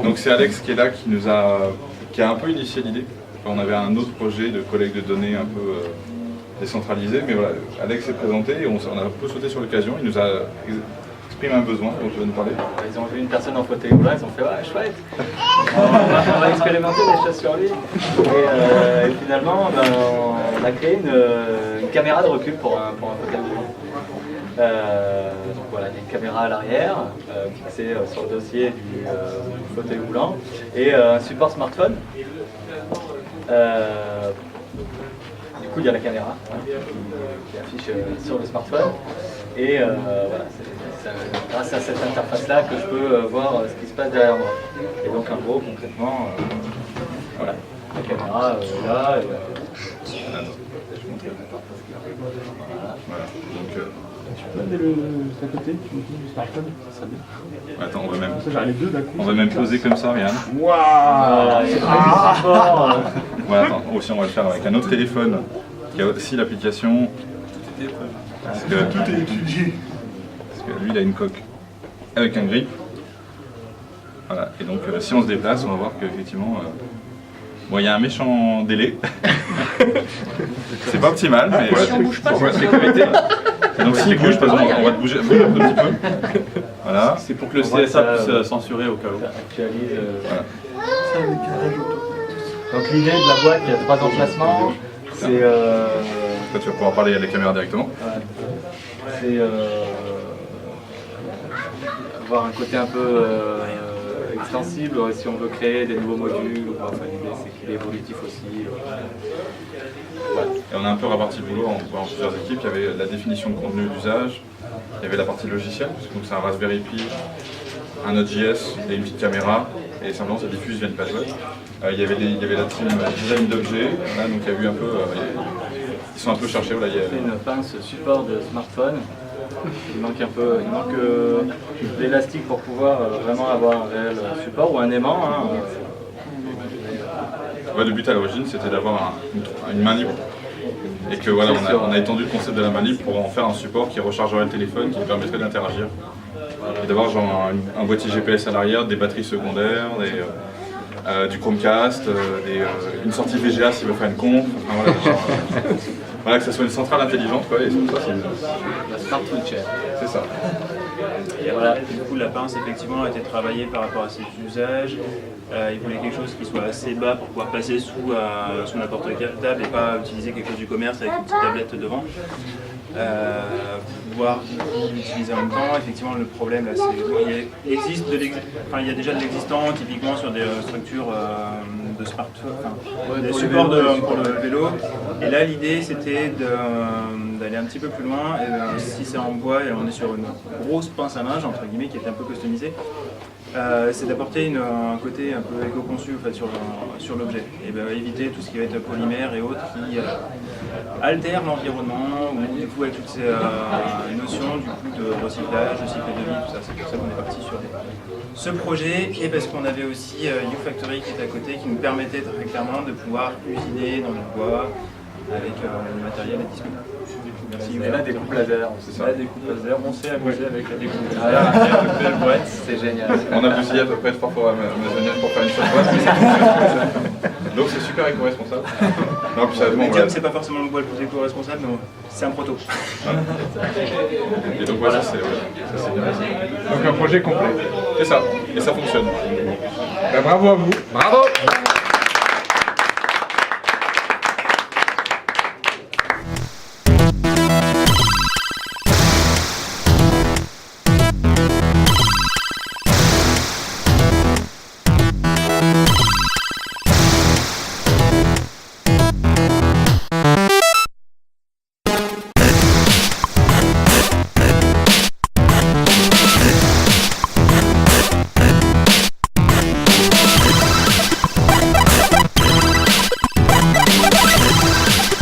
Donc c'est Alex qui est là, qui a un peu initié l'idée. On avait un autre projet de collecte de données un peu décentralisé, mais voilà, Alex s'est présenté et on a un peu sauté sur l'occasion. Il nous a exprimé un besoin dont tu vas nous parler. Ils ont vu une personne en fauteuil roulant, ils ont fait ouais, chouette, on va expérimenter des choses sur lui. Et finalement, on a créé une caméra de recul pour un fauteuil roulant. Donc voilà, il y a une caméra à l'arrière fixée sur le dossier du fauteuil roulant et un support smartphone. Du coup, il y a la caméra qui affiche sur le smartphone et voilà, c'est grâce à cette interface-là que je peux voir ce qui se passe derrière moi. Et donc, en gros, concrètement, voilà, la caméra là. Je vais montrer l'interface qui arrive. Voilà. Donc, tu peux mettre le à côté du smartphone, ça serait bien. Attends, on va même poser comme ça, regarde. Waouh, c'est très fort. Voilà, attends, aussi on va le faire avec un autre téléphone qui a aussi l'application. Parce que tout est étudié. Parce que lui il a une coque avec un grip. Voilà, et donc si on se déplace, on va voir qu'effectivement, bon, il y a un méchant délai. C'est pas optimal, mais Si on bouge pas, pour la sécurité. Et donc s'il bouge, par exemple, on va te bouger un petit peu. Voilà. C'est pour que le CSA puisse censurer au cas où. Actualise. Voilà. Donc l'idée de la boîte, il y a 3 emplacements. C'est Toi tu vas pouvoir parler à la caméra directement. c'est avoir un côté un peu extensible si on veut créer des nouveaux modules. Enfin, l'idée c'est qu'il est évolutif aussi. Voilà. Et on a un peu réparti le boulot en plusieurs équipes. Il y avait la définition de contenu d'usage, il y avait la partie logicielle, donc c'est un Raspberry Pi, un Node.js et une petite caméra, et simplement ça diffuse via une page web. Il y avait la team design d'objets, voilà, donc il y a eu un peu, ils sont un peu cherchés. Voilà, On fait une pince support de smartphone. Il manque l'élastique pour pouvoir vraiment avoir un réel support ou un aimant. Ouais, le but à l'origine c'était d'avoir une main libre. Et que voilà, on a étendu le concept de la main libre pour en faire un support qui rechargerait le téléphone, qui permettrait d'interagir. Et d'avoir genre un boîtier GPS à l'arrière, des batteries secondaires, du Chromecast, une sortie VGA s'il veut faire une conf. Enfin, voilà, que ça soit une centrale intelligente, quoi. Et ça, La Smart Wheelchair. c'est ça. Et voilà, du coup la pince effectivement a été travaillée par rapport à ses usages. Il voulait quelque chose qui soit assez bas pour pouvoir passer sous n'importe quelle table et pas utiliser quelque chose du commerce avec une petite tablette devant. Pouvoir l'utiliser en même temps. Effectivement le problème là, c'est il y a déjà de l'existant typiquement sur des structures de smartphone, des supports pour le vélo. Et là l'idée c'était d'aller un petit peu plus loin. Et, si c'est en bois et on est sur une grosse pince à linge entre guillemets qui est un peu customisée, c'est d'apporter un côté un peu éco-conçu en fait, sur l'objet et éviter tout ce qui va être polymère et autres qui altèrent l'environnement ou du coup avec toutes ces notions du coup de recyclage, de cycle de vie, tout ça. C'est pour ça qu'on est parti sur ce projet et parce qu'on avait aussi YouFactory qui est à côté qui nous permettait très clairement de pouvoir usiner dans le bois avec le matériel à disponible. Merci. Et la découpe laser, C'est ça. La découpe laser, on s'est amusé avec la découpe laser. Une belle boîte, c'est génial. On a bousillé à peu près 3 fois Amazonian pour faire une seule boîte. Donc c'est super éco-responsable. Non, puis Le bon, médium, c'est pas forcément le bois le plus éco-responsable, mais c'est un proto. Et donc voilà, ça c'est bien. Donc un projet complet. C'est ça, et ça fonctionne. Bravo à vous. Bravo!